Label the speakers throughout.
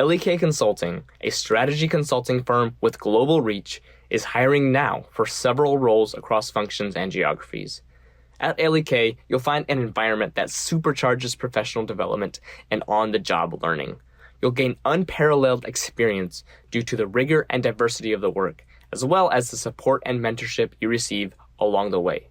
Speaker 1: LEK Consulting, a strategy consulting firm with global reach, is hiring now for several roles across functions and geographies. At LEK, you'll find an environment that supercharges professional development and on-the-job learning. You'll gain unparalleled experience due to the rigor and diversity of the work, as well as the support and mentorship you receive along the way.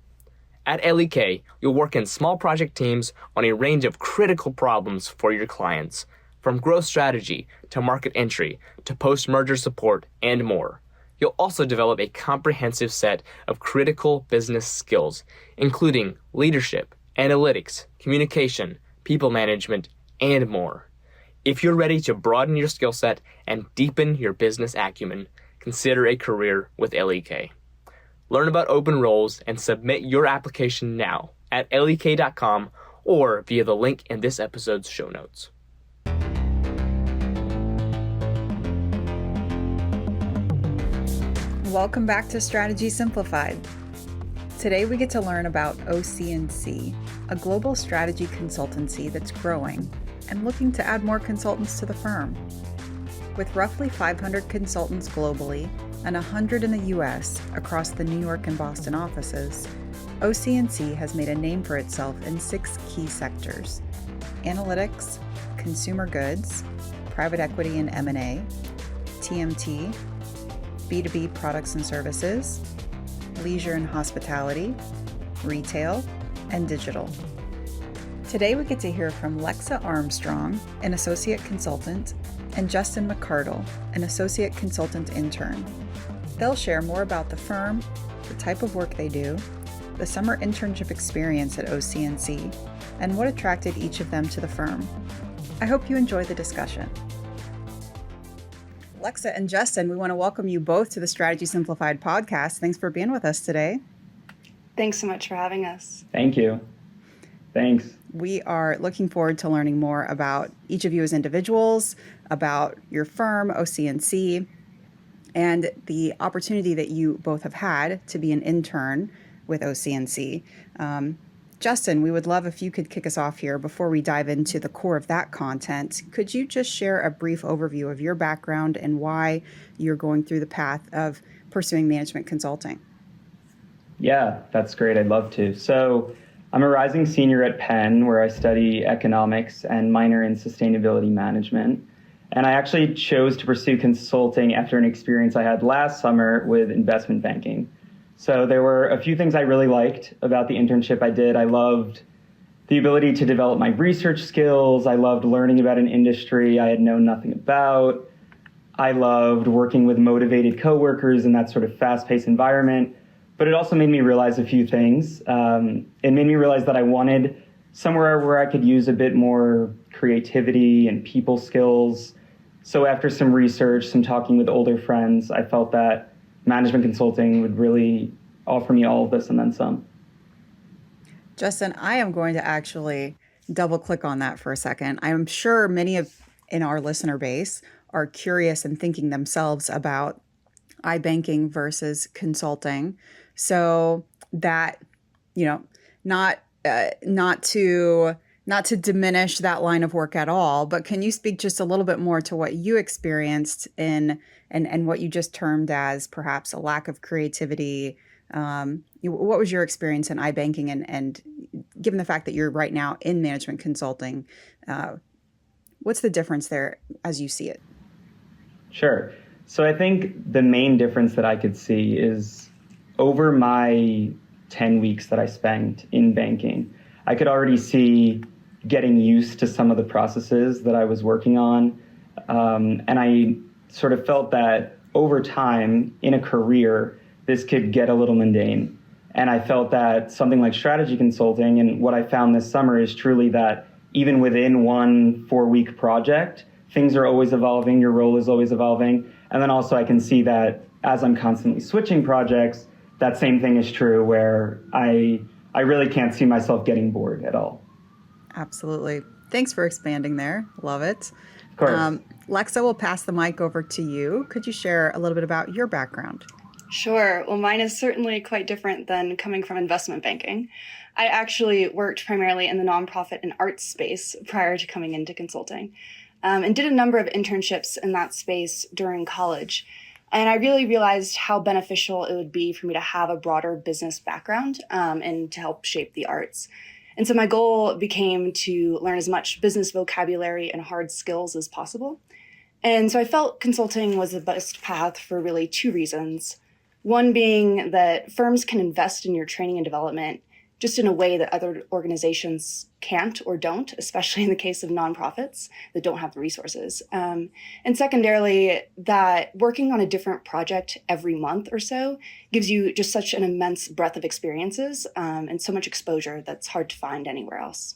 Speaker 1: At LEK, you'll work in small project teams on a range of critical problems for your clients, from growth strategy to market entry to post-merger support and more. You'll also develop a comprehensive set of critical business skills, including leadership, analytics, communication, people management, and more. If you're ready to broaden your skill set and deepen your business acumen, consider a career with LEK. Learn about open roles and submit your application now at lek.com or via the link in this episode's show notes.
Speaker 2: Welcome back to Strategy Simplified. Today we get to learn about OC&C, a global strategy consultancy that's growing and looking to add more consultants to the firm. With roughly 500 consultants globally and 100 in the US across the New York and Boston offices, OC&C has made a name for itself in 6 key sectors: analytics, consumer goods, private equity and M&A, TMT, B2B products and services, leisure and hospitality, retail, and digital. Today we get to hear from Lexa Armstrong, an associate consultant, and Justin McCardle, an associate consultant intern. They'll share more about the firm, the type of work they do, the summer internship experience at OC&C, and what attracted each of them to the firm. I hope you enjoy the discussion. Lexa and Justin, we want to welcome you both to the Strategy Simplified podcast. Thanks for being with us today.
Speaker 3: Thanks so much for having us.
Speaker 4: Thank you. Thanks.
Speaker 2: We are looking forward to learning more about each of you as individuals, about your firm, OC&C, and the opportunity that you both have had to be an intern with OC&C. Justin, we would love if you could kick us off here before we dive into the core of that content. Could you just share a brief overview of your background and why you're going through the path of pursuing management consulting?
Speaker 4: Yeah, that's great. I'd love to. So I'm a rising senior at Penn, where I study economics and minor in sustainability management. And I actually chose to pursue consulting after an experience I had last summer with investment banking. So there were a few things I really liked about the internship I did. I loved the ability to develop my research skills. I loved learning about an industry I had known nothing about. I loved working with motivated coworkers in that sort of fast-paced environment. But it also made me realize a few things. It made me realize that I wanted somewhere where I could use a bit more creativity and people skills. So after some research, some talking with older friends, I felt that management consulting would really offer me all of this and then some.
Speaker 2: Justin, I am going to actually double click on that for a second. I'm sure many in our listener base are curious and thinking themselves about iBanking versus consulting. So that, not to diminish that line of work at all, but can you speak just a little bit more to what you experienced in and what you just termed as perhaps a lack of creativity? What was your experience in iBanking and given the fact that you're right now in management consulting, what's the difference there as you see it?
Speaker 4: Sure. So I think the main difference that I could see is over my 10 weeks that I spent in banking, I could already see getting used to some of the processes that I was working on. And I sort of felt that over time in a career, this could get a little mundane. And I felt that something like strategy consulting, and what I found this summer is truly that even within one 4-week project, things are always evolving, your role is always evolving. And then also I can see that as I'm constantly switching projects, that same thing is true where I really can't see myself getting bored at all.
Speaker 2: Absolutely. Thanks for expanding there. Love it.
Speaker 4: Of course.
Speaker 2: Lexa, we'll pass the mic over to you. Could you share a little bit about your background?
Speaker 3: Sure. Well, mine is certainly quite different than coming from investment banking. I actually worked primarily in the nonprofit and arts space prior to coming into consulting. and did a number of internships in that space during college. And I really realized how beneficial it would be for me to have a broader business background and to help shape the arts. And so my goal became to learn as much business vocabulary and hard skills as possible. And so I felt consulting was the best path for really two reasons. One being that firms can invest in your training and development just in a way that other organizations can't or don't, especially in the case of nonprofits that don't have the resources. And secondarily, that working on a different project every month or so gives you just such an immense breadth of experiences and so much exposure that's hard to find anywhere else.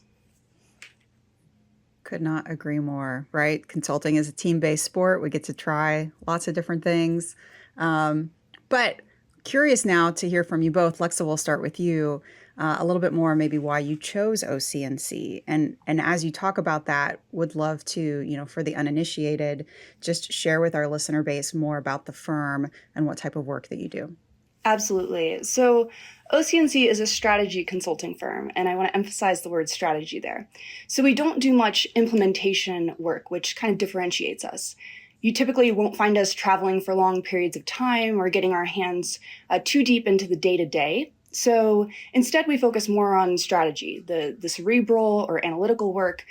Speaker 2: Could not agree more, right? Consulting is a team-based sport. We get to try lots of different things. But curious now to hear from you both. Lexa, we'll start with you. A little bit more maybe why you chose OC&C. And as you talk about that, would love to, for the uninitiated, just share with our listener base more about the firm and what type of work that you do.
Speaker 3: Absolutely. So OC&C is a strategy consulting firm, and I want to emphasize the word strategy there. So we don't do much implementation work, which kind of differentiates us. You typically won't find us traveling for long periods of time or getting our hands too deep into the day-to-day. So instead, we focus more on strategy, the cerebral or analytical work,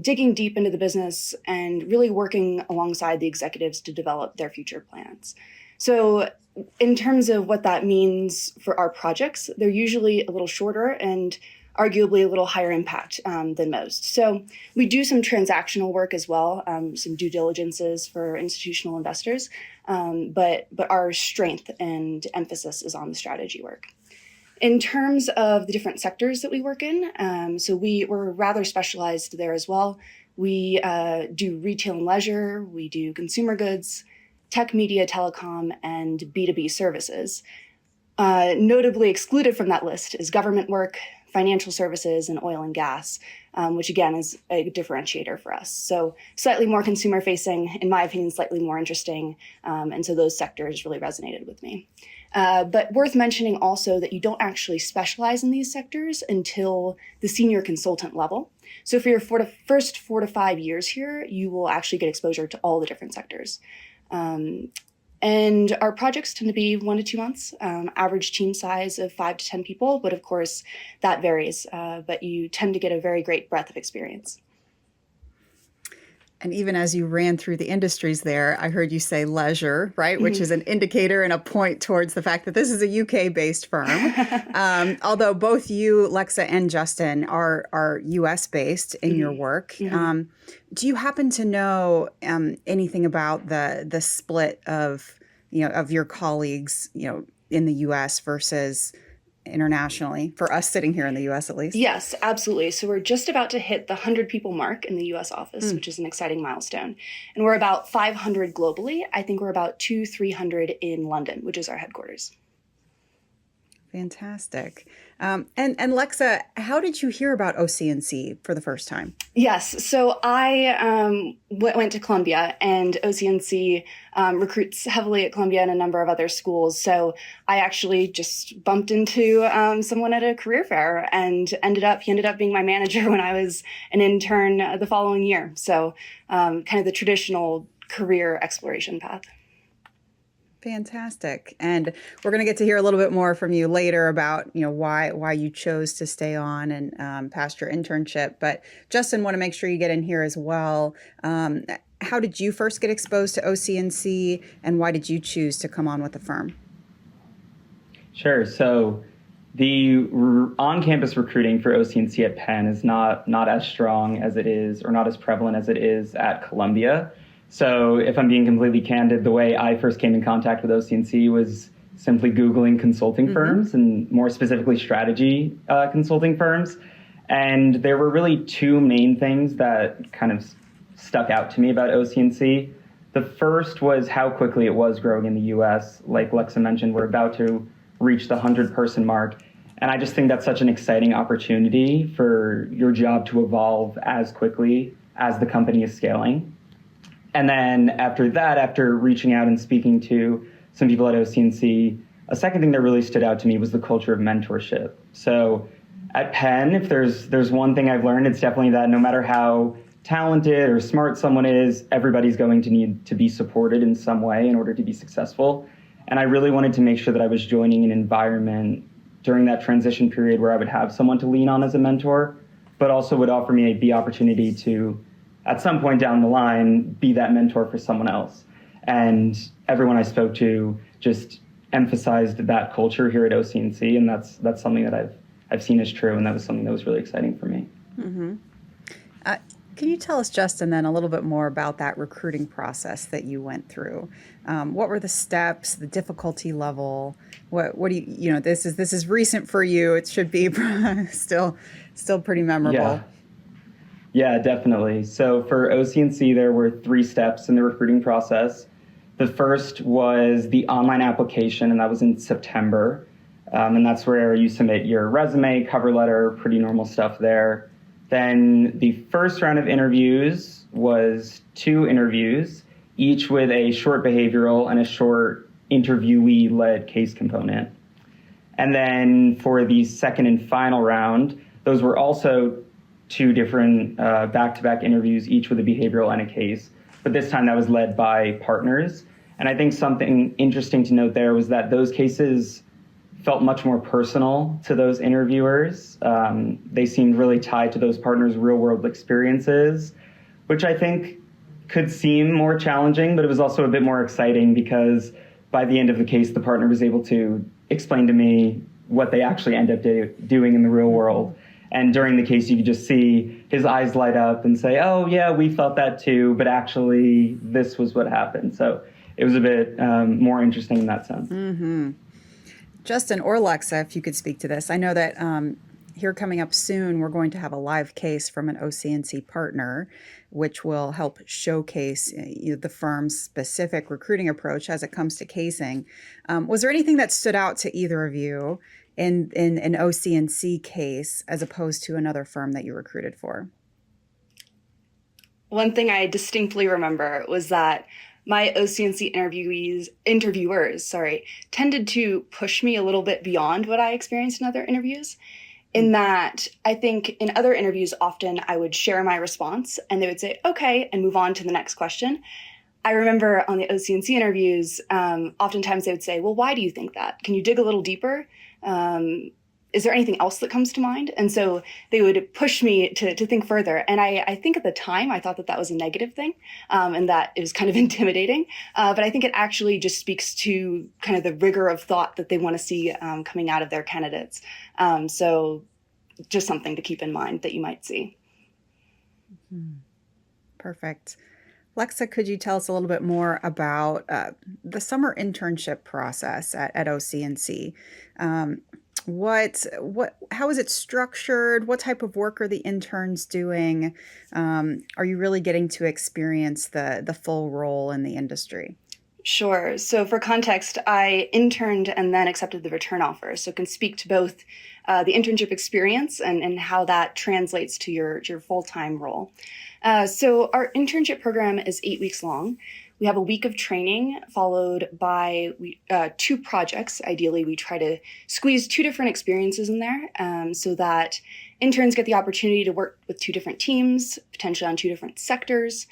Speaker 3: digging deep into the business and really working alongside the executives to develop their future plans. So in terms of what that means for our projects, they're usually a little shorter and arguably a little higher impact than most. So we do some transactional work as well, some due diligences for institutional investors, but our strength and emphasis is on the strategy work. In terms of the different sectors that we work in, so we're rather specialized there as well. We do retail and leisure, we do consumer goods, tech, media, telecom, and B2B services. Notably excluded from that list is government work, financial services, and oil and gas, which again is a differentiator for us. So slightly more consumer facing, in my opinion, slightly more interesting. And so those sectors really resonated with me. But worth mentioning also that you don't actually specialize in these sectors until the senior consultant level. So for your first 4 to 5 years here, you will actually get exposure to all the different sectors. And our projects tend to be 1 to 2 months, average team size of 5 to 10 people. But of course, that varies. But you tend to get a very great breadth of experience.
Speaker 2: And even as you ran through the industries there, I heard you say leisure, right? Which is an indicator and a point towards the fact that this is a UK-based firm. Although both you, Lexa, and Justin are US-based in your work. Do you happen to know anything about the split of your colleagues, in the US versus internationally, for us sitting here in the US at least?
Speaker 3: Yes, absolutely. So we're just about to hit the 100 people mark in the US office, which is an exciting milestone. And we're about 500 globally. I think we're about 200-300 in London, which is our headquarters.
Speaker 2: Fantastic. And Lexa, how did you hear about OC&C for the first time?
Speaker 3: Yes. So I went to Columbia, and OC&C recruits heavily at Columbia and a number of other schools. So I actually just bumped into someone at a career fair and he ended up being my manager when I was an intern the following year. So kind of the traditional career exploration path.
Speaker 2: Fantastic. And we're going to get to hear a little bit more from you later about, why you chose to stay on and past your internship. But Justin, want to make sure you get in here as well. How did you first get exposed to OC&C, and why did you choose to come on with the firm?
Speaker 4: Sure. So the on-campus recruiting for OC&C at Penn is not as strong as it is, or not as prevalent as it is at Columbia. So if I'm being completely candid, the way I first came in contact with OC&C was simply Googling consulting firms, and more specifically strategy consulting firms. And there were really two main things that kind of stuck out to me about OC&C. The first was how quickly it was growing in the US. Like Lexa mentioned, we're about to reach the 100-person mark. And I just think that's such an exciting opportunity for your job to evolve as quickly as the company is scaling. And then after that, after reaching out and speaking to some people at OC&C, a second thing that really stood out to me was the culture of mentorship. So at Penn, if there's one thing I've learned, it's definitely that no matter how talented or smart someone is, everybody's going to need to be supported in some way in order to be successful. And I really wanted to make sure that I was joining an environment during that transition period where I would have someone to lean on as a mentor, but also would offer me the opportunity to, at some point down the line, be that mentor for someone else. And everyone I spoke to just emphasized that culture here at OC&C, and that's something that I've seen as true, and that was something that was really exciting for me.
Speaker 2: Mm-hmm. Can you tell us, Justin, then a little bit more about that recruiting process that you went through? What were the steps, the difficulty level? What do you this is recent for you. It should be still pretty memorable.
Speaker 4: Yeah, definitely. So for OC&C, there were 3 steps in the recruiting process. The first was the online application, and that was in September. And that's where you submit your resume, cover letter, pretty normal stuff there. Then the first round of interviews was 2 interviews, each with a short behavioral and a short interviewee-led case component. And then for the second and final round, those were also 2 different back-to-back interviews, each with a behavioral and a case. But this time that was led by partners. And I think something interesting to note there was that those cases felt much more personal to those interviewers. They seemed really tied to those partners' real-world experiences, which I think could seem more challenging, but it was also a bit more exciting because by the end of the case, the partner was able to explain to me what they actually end up doing in the real world. And during the case, you could just see his eyes light up and say, oh, yeah, we felt that too, but actually this was what happened. So it was a bit more interesting in that sense.
Speaker 2: Mm-hmm. Justin or Lexa, if you could speak to this. I know that here coming up soon, we're going to have a live case from an OC&C partner, which will help showcase the firm's specific recruiting approach as it comes to casing. Was there anything that stood out to either of you in an OC&C case as opposed to another firm that you recruited for?
Speaker 3: One thing I distinctly remember was that my OC&C interviewers tended to push me a little bit beyond what I experienced in other interviews. In that, I think in other interviews, often I would share my response and they would say, okay, and move on to the next question. I remember on the OC&C interviews, oftentimes they would say, well, why do you think that? Can you dig a little deeper? Is there anything else that comes to mind? And so they would push me to think further. And I think at the time, I thought that was a negative thing and that it was kind of intimidating. But I think it actually just speaks to kind of the rigor of thought that they want to see coming out of their candidates. So just something to keep in mind that you might see.
Speaker 2: Perfect. Lexa, could you tell us a little bit more about the summer internship process at OC&C? How is it structured? What type of work are the interns doing? Are you really getting to experience the full role in the industry?
Speaker 3: Sure. So for context, I interned and then accepted the return offer. So can speak to both the internship experience and how that translates to your full-time role. So our internship program is 8 weeks long. We have a week of training followed by 2 projects. Ideally, we try to squeeze 2 different experiences in there so that interns get the opportunity to work with 2 different teams, potentially on 2 different sectors,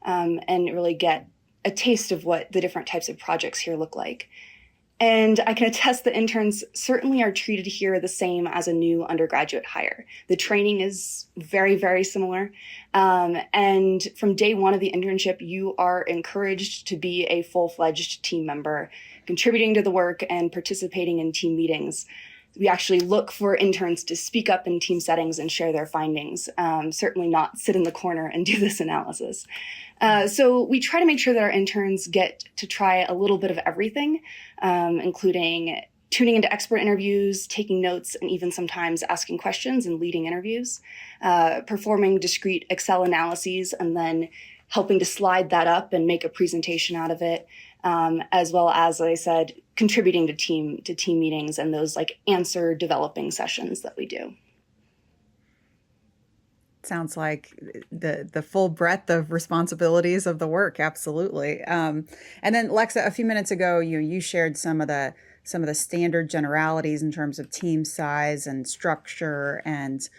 Speaker 3: and really get a taste of what the different types of projects here look like. And I can attest that interns certainly are treated here the same as a new undergraduate hire. The training is very, very similar. And from day 1 of the internship, you are encouraged to be a full-fledged team member, contributing to the work and participating in team meetings. We actually look for interns to speak up in team settings and share their findings, certainly not sit in the corner and do this analysis. So we try to make sure that our interns get to try a little bit of everything, including tuning into expert interviews, taking notes, and even sometimes asking questions and leading interviews, performing discrete Excel analyses, and then helping to slide that up and make a presentation out of it, as well as I said, contributing to team meetings and those like answer developing sessions that we do.
Speaker 2: Sounds like the full breadth of responsibilities of the work. Absolutely. And then Lexa, a few minutes ago, you shared some of the some of the standard generalities in terms of team size and structure and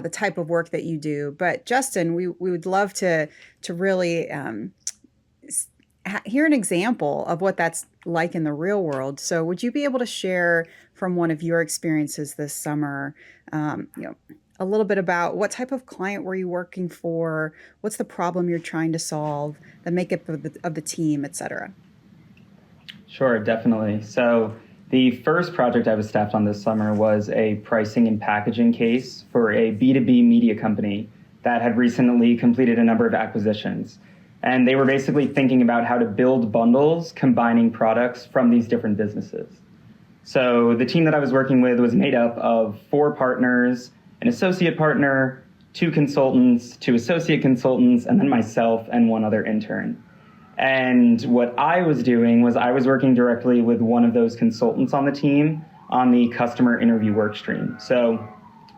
Speaker 2: the type of work that you do. But Justin, we would love to really hear an example of what that's like in the real world. So would you be able to share from one of your experiences this summer, a little bit about what type of client were you working for? What's the problem you're trying to solve, the makeup of the team, et cetera?
Speaker 4: Sure, definitely. So the first project I was staffed on this summer was a pricing and packaging case for a B2B media company that had recently completed a number of acquisitions. And they were basically thinking about how to build bundles combining products from these different businesses. So the team that I was working with was made up of 4 partners, an associate partner, 2 consultants, 2 associate consultants, and then myself and 1 other intern. And what I was doing was I was working directly with one of those consultants on the team on the customer interview work stream. So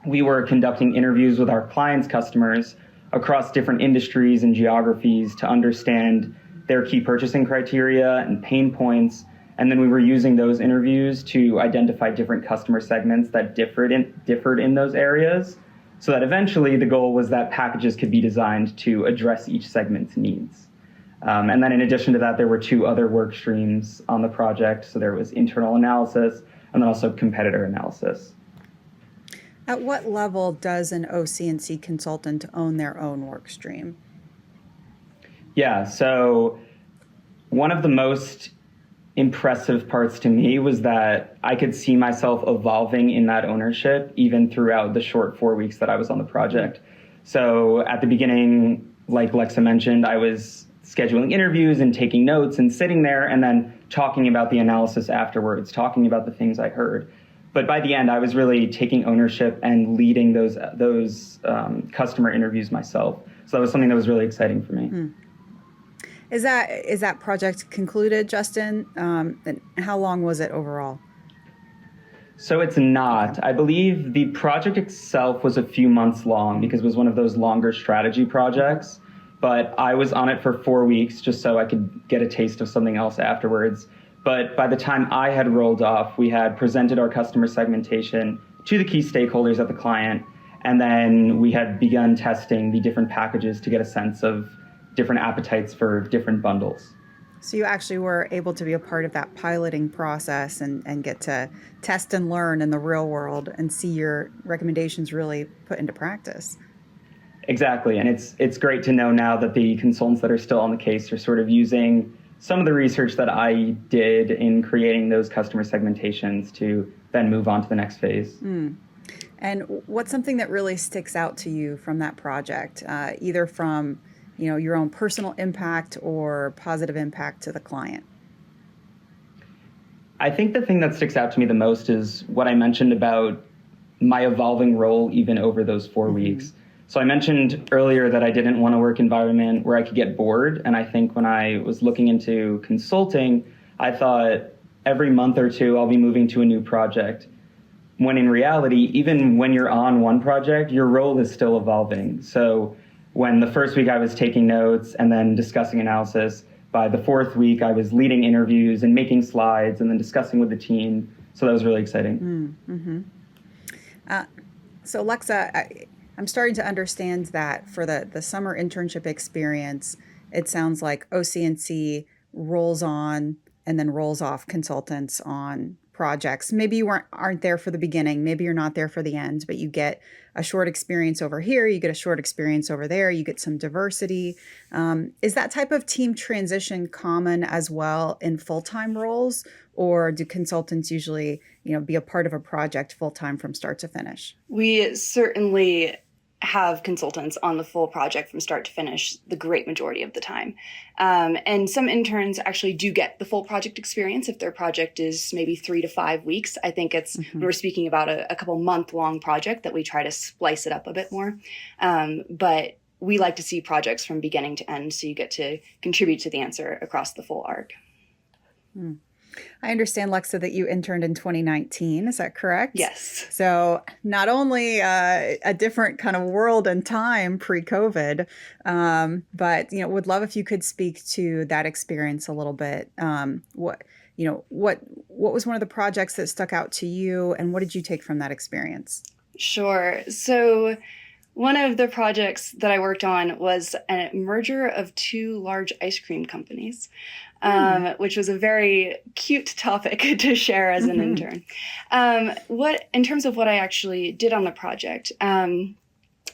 Speaker 4: we were conducting interviews with our clients' customers across different industries and geographies to understand their key purchasing criteria and pain points. And then we were using those interviews to identify different customer segments that differed in those areas, so that eventually the goal was that packages could be designed to address each segment's needs. And then in addition to that, there were 2 other work streams on the project. So there was internal analysis and then also competitor analysis.
Speaker 2: At what level does an OC&C consultant own their own work stream?
Speaker 4: Yeah, so one of the most impressive parts to me was that I could see myself evolving in that ownership even throughout the short 4 weeks that I was on the project. So at the beginning, like Lexa mentioned, I was scheduling interviews and taking notes and sitting there and then talking about the analysis afterwards, talking about the things I heard. But by the end, I was really taking ownership and leading those customer interviews myself. So that was something that was really exciting for me.
Speaker 2: Is that project concluded, Justin? And how long was it overall?
Speaker 4: So it's not. I believe the project itself was a few months long because it was one of those longer strategy projects. But I was on it for 4 weeks just so I could get a taste of something else afterwards. But by the time I had rolled off, we had presented our customer segmentation to the key stakeholders at the client, and then we had begun testing the different packages to get a sense of different appetites for different bundles.
Speaker 2: So you actually were able to be a part of that piloting process and get to test and learn in the real world and see your recommendations really put into practice.
Speaker 4: Exactly, and it's great to know now that the consultants that are still on the case are sort of using some of the research that I did in creating those customer segmentations to then move on to the next phase.
Speaker 2: And what's something that really sticks out to you from that project, either from your own personal impact or positive impact to the client?
Speaker 4: I think the thing that sticks out to me the most is what I mentioned about my evolving role even over those 4 weeks. So I mentioned earlier that I didn't want a work environment where I could get bored. And I think when I was looking into consulting, I thought every month or 2, I'll be moving to a new project. When in reality, even when you're on one project, your role is still evolving. So when the first week I was taking notes and then discussing analysis, by the 4th week, I was leading interviews and making slides and then discussing with the team. So that was really exciting.
Speaker 2: So Lexa, I'm starting to understand that for the summer internship experience, it sounds like OC&C rolls on and then rolls off consultants on projects. Maybe you aren't there for the beginning, maybe you're not there for the end, but you get a short experience over here, you get a short experience over there, you get some diversity. Is that type of team transition common as well in full-time roles, or do consultants usually, be a part of a project full-time from start to finish?
Speaker 3: We certainly have consultants on the full project from start to finish the great majority of the time. And some interns actually do get the full project experience if their project is maybe 3 to 5 weeks. I think it's, when we're speaking about a couple month-long project, that we try to splice it up a bit more. But we like to see projects from beginning to end, so you get to contribute to the answer across the full arc.
Speaker 2: I understand, Lexa, that you interned in 2019. Is that correct?
Speaker 3: Yes.
Speaker 2: So not only a different kind of world and time pre-COVID, but would love if you could speak to that experience a little bit. What was one of the projects that stuck out to you, and what did you take from that experience?
Speaker 3: Sure. So one of the projects that I worked on was a merger of two large ice cream companies, which was a very cute topic to share as an intern. In terms of what I actually did on the project, a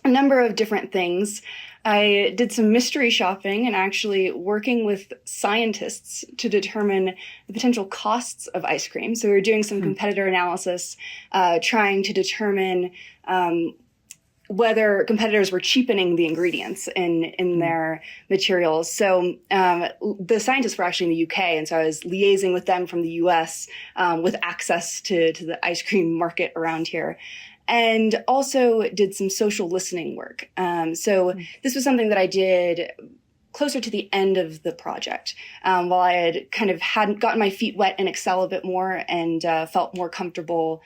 Speaker 3: number of different things. I did some mystery shopping and actually working with scientists to determine the potential costs of ice cream. So we were doing some competitor analysis, trying to determine whether competitors were cheapening the ingredients in their materials. So the scientists were actually in the UK, and so I was liaising with them from the US with access to the ice cream market around here. And also did some social listening work. So this was something that I did closer to the end of the project, while I hadn't gotten my feet wet in Excel a bit more and felt more comfortable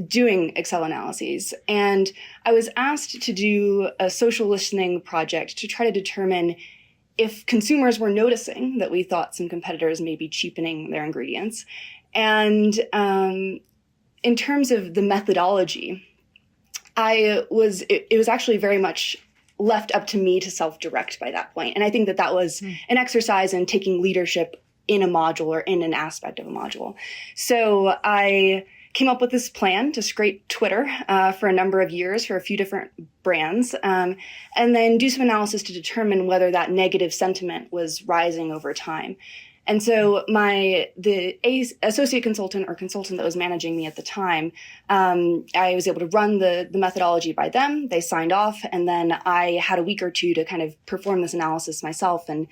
Speaker 3: doing Excel analyses. And I was asked to do a social listening project to try to determine if consumers were noticing that we thought some competitors may be cheapening their ingredients. And in terms of the methodology, it was actually very much left up to me to self-direct by that point. And I think that was an exercise in taking leadership in a module or in an aspect of a module. So I came up with this plan to scrape Twitter for a number of years for a few different brands, and then do some analysis to determine whether that negative sentiment was rising over time. And so the associate consultant or consultant that was managing me at the time, I was able to run the methodology by them. They signed off, and then I had a week or two to kind of perform this analysis myself and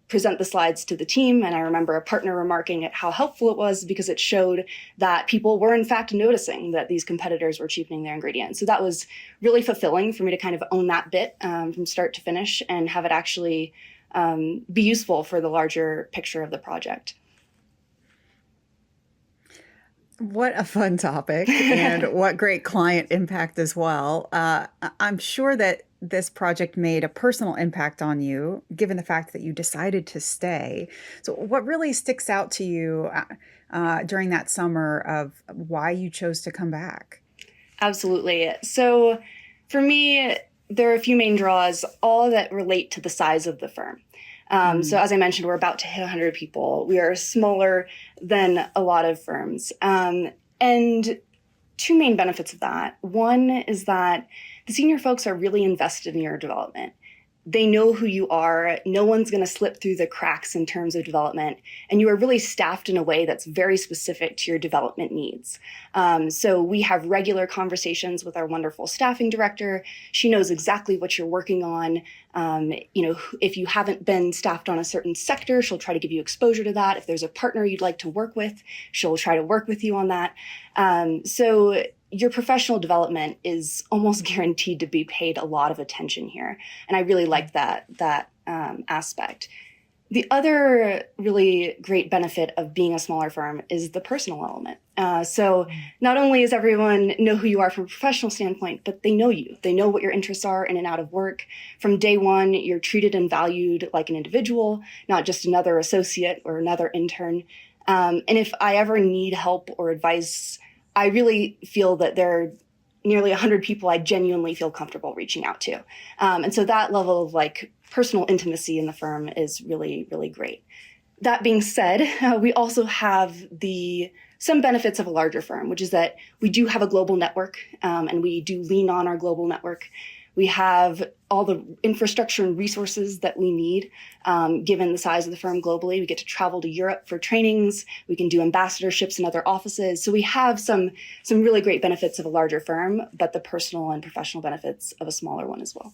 Speaker 3: present the slides to the team. And I remember a partner remarking at how helpful it was because it showed that people were in fact noticing that these competitors were cheapening their ingredients. So that was really fulfilling for me to kind of own that bit from start to finish and have it actually be useful for the larger picture of the project.
Speaker 2: What a fun topic, and what great client impact as well. I'm sure that this project made a personal impact on you, given the fact that you decided to stay. So what really sticks out to you during that summer of why you chose to come back?
Speaker 3: Absolutely. So for me, there are a few main draws, all that relate to the size of the firm. So as I mentioned, we're about to hit 100 people. We are smaller than a lot of firms. And two main benefits of that. One is that the senior folks are really invested in your development. They know who you are. No one's going to slip through the cracks in terms of development. And you are really staffed in a way that's very specific to your development needs. So we have regular conversations with our wonderful staffing director. She knows exactly what you're working on. If you haven't been staffed on a certain sector, she'll try to give you exposure to that. If there's a partner you'd like to work with, she'll try to work with you on that. So your professional development is almost guaranteed to be paid a lot of attention here. And I really like that aspect. The other really great benefit of being a smaller firm is the personal element. So not only does everyone know who you are from a professional standpoint, but they know you. They know what your interests are in and out of work. From day one, you're treated and valued like an individual, not just another associate or another intern. And if I ever need help or advice, I really feel that there are nearly 100 people I genuinely feel comfortable reaching out to. And so that level of personal intimacy in the firm is really, really great. That being said, we also have some benefits of a larger firm, which is that we do have a global network, and we do lean on our global network. We have all the infrastructure and resources that we need, given the size of the firm globally. We get to travel to Europe for trainings. We can do ambassadorships in other offices. So we have some really great benefits of a larger firm, but the personal and professional benefits of a smaller one as well.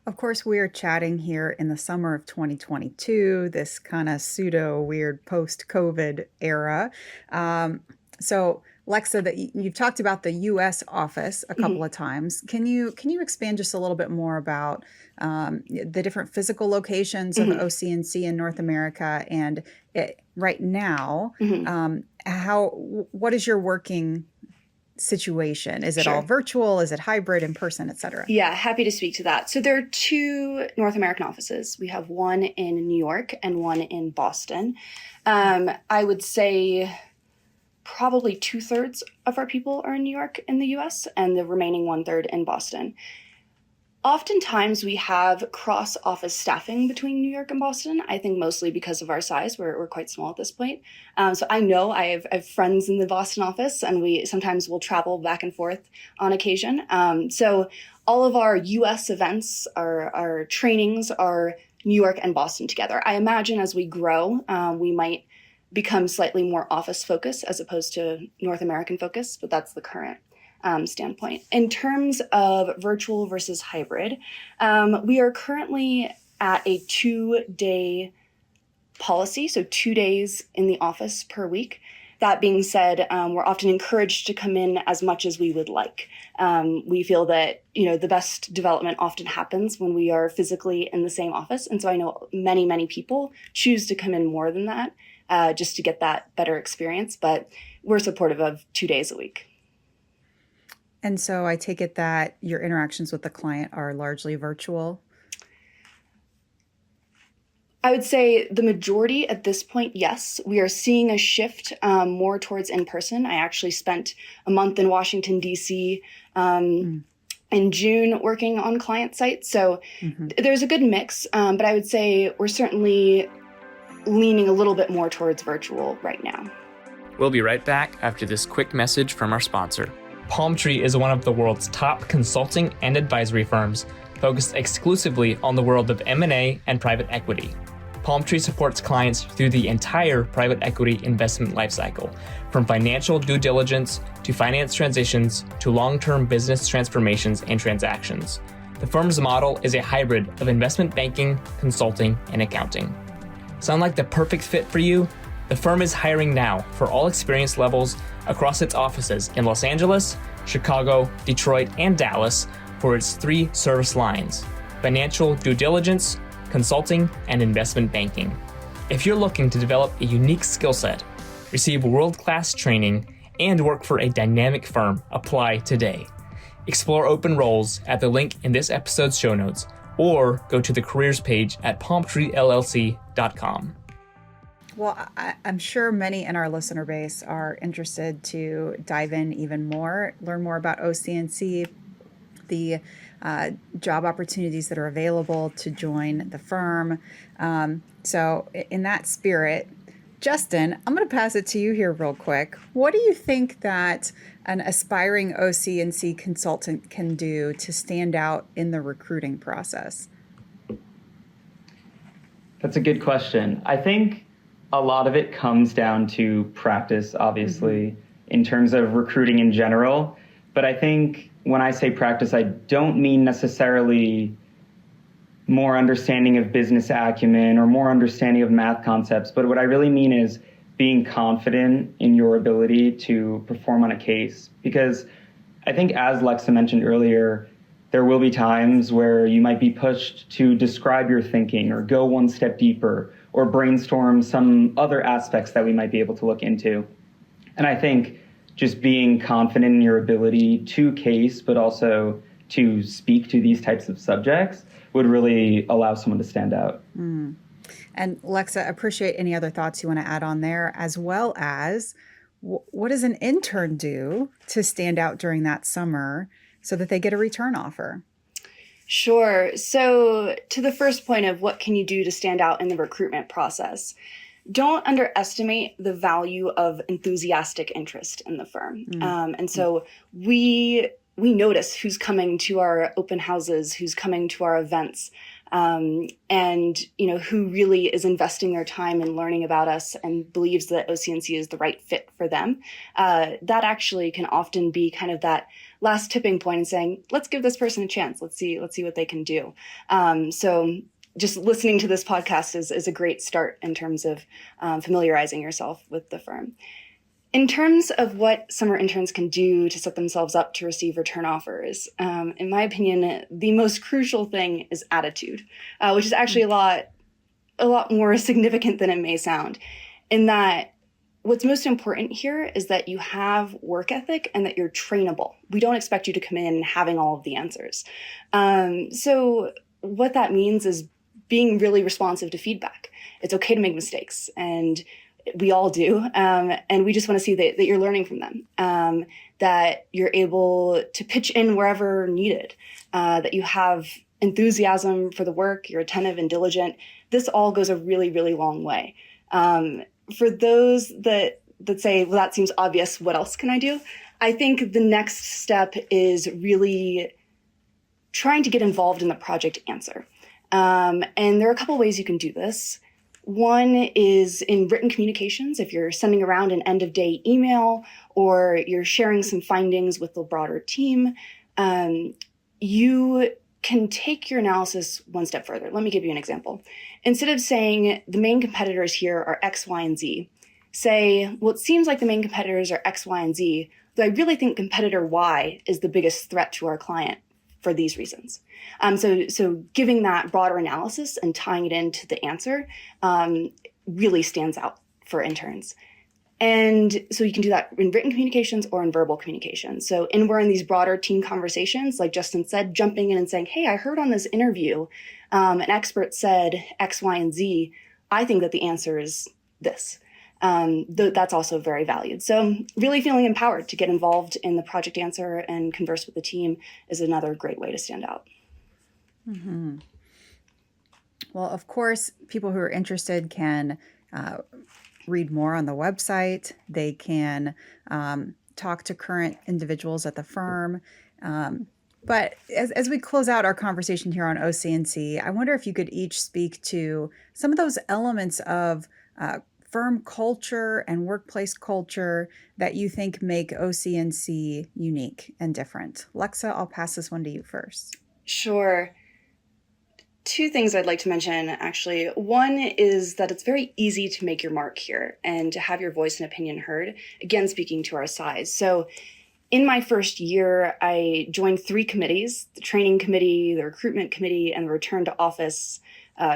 Speaker 2: Of course, we are chatting here in the summer of 2022, this kind of pseudo weird post-COVID era. So Lexa, that you've talked about the U.S. office a couple of times. Can you expand just a little bit more about the different physical locations of OC&C in North America, and right now, what is your working situation? Is it all virtual? Is it hybrid, in person, et cetera?
Speaker 3: Yeah, happy to speak to that. So there are two North American offices. We have one in New York and one in Boston. I would say probably 2/3 of our people are in New York in the US and the remaining 1/3 in Boston. Oftentimes we have cross-office staffing between New York and Boston, I think mostly because of our size. We're quite small at this point. So I know I have friends in the Boston office, and we sometimes will travel back and forth on occasion. So all of our US events, our trainings are New York and Boston together. I imagine as we grow, we might become slightly more office focused as opposed to North American focus, but that's the current standpoint. In terms of virtual versus hybrid, we are currently at a 2-day policy, so 2 days in the office per week. That being said, we're often encouraged to come in as much as we would like. We feel that, the best development often happens when we are physically in the same office. And so I know many, many people choose to come in more than that just to get that better experience. But we're supportive of 2 days a week.
Speaker 2: And so I take it that your interactions with the client are largely virtual?
Speaker 3: I would say the majority at this point, yes. We are seeing a shift more towards in-person. I actually spent a month in Washington, D.C. In June working on client sites. So there's a good mix, but I would say we're certainly leaning a little bit more towards virtual right now.
Speaker 1: We'll be right back after this quick message from our sponsor. Palmtree is one of the world's top consulting and advisory firms focused exclusively on the world of M&A and private equity. Palmtree supports clients through the entire private equity investment lifecycle, from financial due diligence to finance transitions to long-term business transformations and transactions. The firm's model is a hybrid of investment banking, consulting, and accounting. Sound like the perfect fit for you? The firm is hiring now for all experience levels across its offices in Los Angeles, Chicago, Detroit, and Dallas for its 3 service lines: financial due diligence, consulting, and investment banking. If you're looking to develop a unique skill set, receive world-class training, and work for a dynamic firm, apply today. Explore open roles at the link in this episode's show notes, or go to the careers page at palmtreellc.com.
Speaker 2: Well, I'm sure many in our listener base are interested to dive in even more, learn more about OC&C, the job opportunities that are available to join the firm. So in that spirit, Justin, I'm going to pass it to you here real quick. What do you think that an aspiring OC&C consultant can do to stand out in the recruiting process?
Speaker 4: That's a good question. I think a lot of it comes down to practice, obviously, in terms of recruiting in general. But I think when I say practice, I don't mean necessarily more understanding of business acumen or more understanding of math concepts. But what I really mean is being confident in your ability to perform on a case. Because I think, as Lexa mentioned earlier, there will be times where you might be pushed to describe your thinking or go one step deeper or brainstorm some other aspects that we might be able to look into. And I think just being confident in your ability to case, but also to speak to these types of subjects would really allow someone to stand out.
Speaker 2: And Lexa, appreciate any other thoughts you want to add on there, as well as what does an intern do to stand out during that summer so that they get a return offer?
Speaker 3: Sure. So to the first point of what can you do to stand out in the recruitment process, don't underestimate the value of enthusiastic interest in the firm. And so we notice who's coming to our open houses, who's coming to our events, and who really is investing their time in learning about us and believes that OC&C is the right fit for them. That actually can often be kind of that last tipping point in saying, let's give this person a chance. Let's see what they can do. So just listening to this podcast is a great start in terms of familiarizing yourself with the firm. In terms of what summer interns can do to set themselves up to receive return offers, in my opinion, the most crucial thing is attitude, which is actually a lot more significant than it may sound, in that what's most important here is that you have work ethic and that you're trainable. We don't expect you to come in having all of the answers. So what that means is being really responsive to feedback. It's okay to make mistakes, and we all do. And we just want to see that you're learning from them, that you're able to pitch in wherever needed, that you have enthusiasm for the work, you're attentive and diligent. This all goes a really, really long way. For those that say, well, that seems obvious, what else can I do? I think the next step is really trying to get involved in the project answer. And there are a couple ways you can do this. One is in written communications. If you're sending around an end of day email or you're sharing some findings with the broader team, you can take your analysis one step further. Let me give you an example. Instead of saying the main competitors here are X, Y, and Z, say, well, it seems like the main competitors are X, Y, and Z, though I really think competitor Y is the biggest threat to our client for these reasons. So giving that broader analysis and tying it into the answer really stands out for interns. And so you can do that in written communications or in verbal communications. So we're in these broader team conversations, like Justin said, jumping in and saying, hey, I heard on this interview, an expert said X, Y, and Z. I think that the answer is this. That's also very valued. So really feeling empowered to get involved in the project answer and converse with the team is another great way to stand out.
Speaker 2: Mm-hmm. Well, of course, people who are interested can read more on the website. They can talk to current individuals at the firm. But as we close out our conversation here on OC&C, I wonder if you could each speak to some of those elements of firm culture and workplace culture that you think make OC&C unique and different. Lexa, I'll pass this one to you first.
Speaker 3: Sure. Two things I'd like to mention, actually. One is that it's very easy to make your mark here and to have your voice and opinion heard, again, speaking to our size. So in my first year, I joined 3 committees, the training committee, the recruitment committee, and the return to office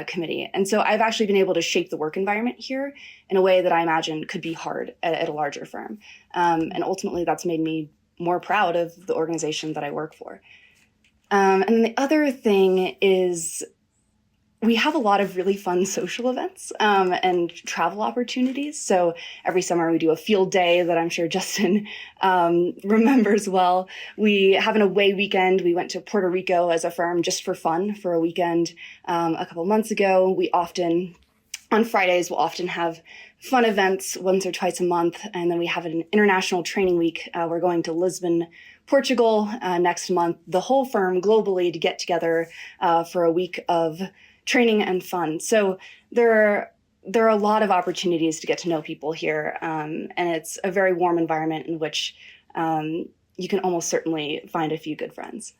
Speaker 3: committee. And so I've actually been able to shape the work environment here in a way that I imagine could be hard at a larger firm. And ultimately, that's made me more proud of the organization that I work for. And then the other thing is we have a lot of really fun social events and travel opportunities. So every summer we do a field day that I'm sure Justin remembers well. We have an away weekend. We went to Puerto Rico as a firm just for fun for a weekend a couple months ago. We often, on Fridays, we'll often have fun events once or twice a month. And then we have an international training week. We're going to Lisbon, Portugal next month, the whole firm globally to get together for a week of training and fun. So there are a lot of opportunities to get to know people here. And it's a very warm environment in which you can almost certainly find a few good friends.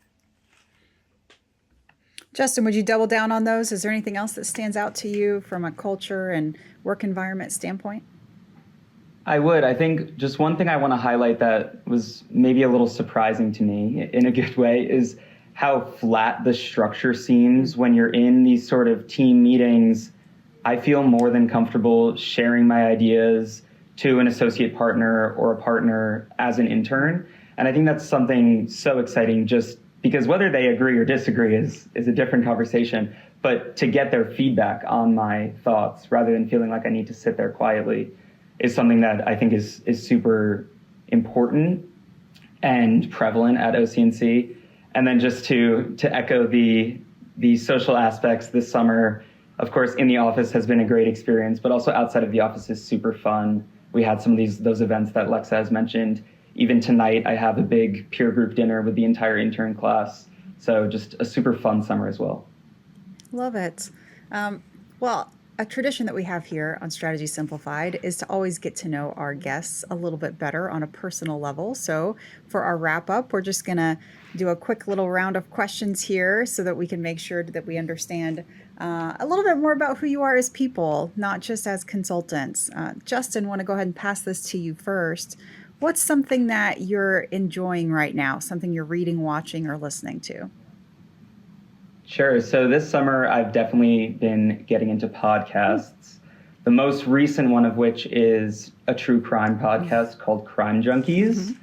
Speaker 2: Justin, would you double down on those? Is there anything else that stands out to you from a culture and work environment standpoint?
Speaker 4: I would. I think just one thing I want to highlight that was maybe a little surprising to me in a good way is how flat the structure seems when you're in these sort of team meetings. I feel more than comfortable sharing my ideas to an associate partner or a partner as an intern. And I think that's something so exciting, just because whether they agree or disagree is a different conversation. But to get their feedback on my thoughts rather than feeling like I need to sit there quietly is something that I think is super important and prevalent at OC&C. And then just to echo the social aspects this summer, of course, in the office has been a great experience, but also outside of the office is super fun. We had some of those events that Lexa has mentioned. Even tonight, I have a big peer group dinner with the entire intern class. So just a super fun summer as well.
Speaker 2: Love it. Well, a tradition that we have here on Strategy Simplified is to always get to know our guests a little bit better on a personal level. So for our wrap up, we're just going to do a quick little round of questions here so that we can make sure that we understand a little bit more about who you are as people, not just as consultants. Justin, want to go ahead and pass this to you first. What's something that you're enjoying right now, something you're reading, watching, or listening to?
Speaker 4: Sure. So this summer, I've definitely been getting into podcasts. The most recent one of which is a true crime podcast called Crime Junkies,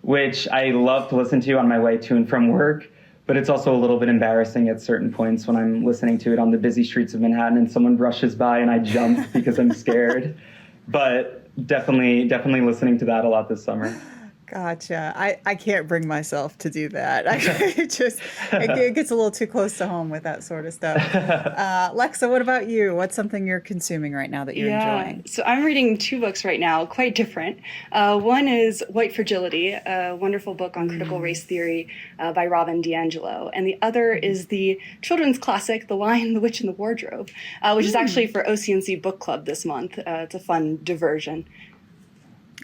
Speaker 4: which I love to listen to on my way to and from work. But it's also a little bit embarrassing at certain points when I'm listening to it on the busy streets of Manhattan and someone brushes by and I jump because I'm scared. But definitely listening to that a lot this summer.
Speaker 2: Gotcha. I can't bring myself to do that. It gets a little too close to home with that sort of stuff. Lexa, what about you? What's something you're consuming right now that you're enjoying?
Speaker 3: So I'm reading 2 books right now, quite different. One is White Fragility, a wonderful book on critical race theory by Robin DiAngelo. And the other is the children's classic, The Lion, the Witch, and the Wardrobe, which is actually for OC&C Book Club this month. It's a fun diversion.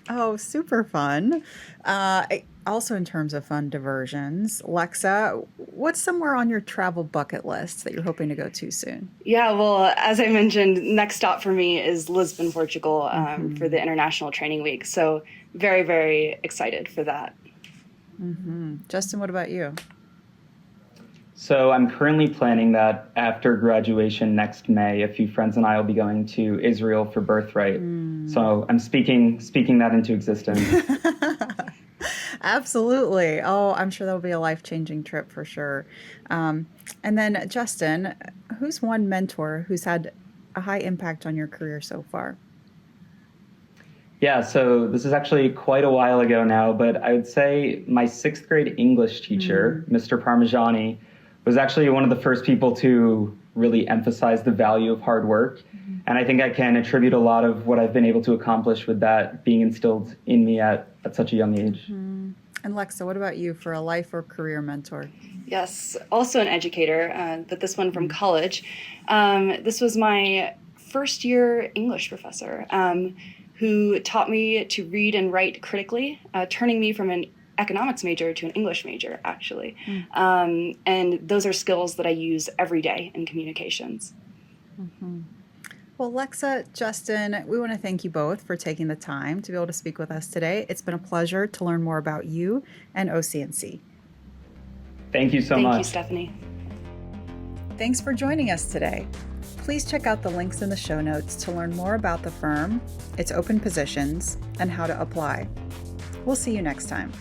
Speaker 2: Oh, super fun. Also, in terms of fun diversions, Lexa, what's somewhere on your travel bucket list that you're hoping to go to soon?
Speaker 3: Yeah, well, as I mentioned, next stop for me is Lisbon, Portugal, for the International Training Week. So very, very excited for that.
Speaker 2: Justin, what about you?
Speaker 4: So I'm currently planning that after graduation next May, a few friends and I will be going to Israel for Birthright. So I'm speaking that into existence.
Speaker 2: Absolutely. Oh, I'm sure that'll be a life-changing trip for sure. And then Justin, who's one mentor who's had a high impact on your career so far?
Speaker 4: Yeah, so this is actually quite a while ago now, but I would say my 6th grade English teacher, Mr. Parmigiani, was actually one of the first people to really emphasize the value of hard work. And I think I can attribute a lot of what I've been able to accomplish with that being instilled in me at such a young age.
Speaker 2: And Lexa, what about you for a life or career mentor?
Speaker 3: Yes, also an educator, but this one from college. This was my first year English professor who taught me to read and write critically, turning me from an economics major to an English major, actually. And those are skills that I use every day in communications.
Speaker 2: Well, Lexa, Justin, we want to thank you both for taking the time to be able to speak with us today. It's been a pleasure to learn more about you and OC&C.
Speaker 4: Thank you so much.
Speaker 3: Thank you, Stephanie.
Speaker 2: Thanks for joining us today. Please check out the links in the show notes to learn more about the firm, its open positions, and how to apply. We'll see you next time.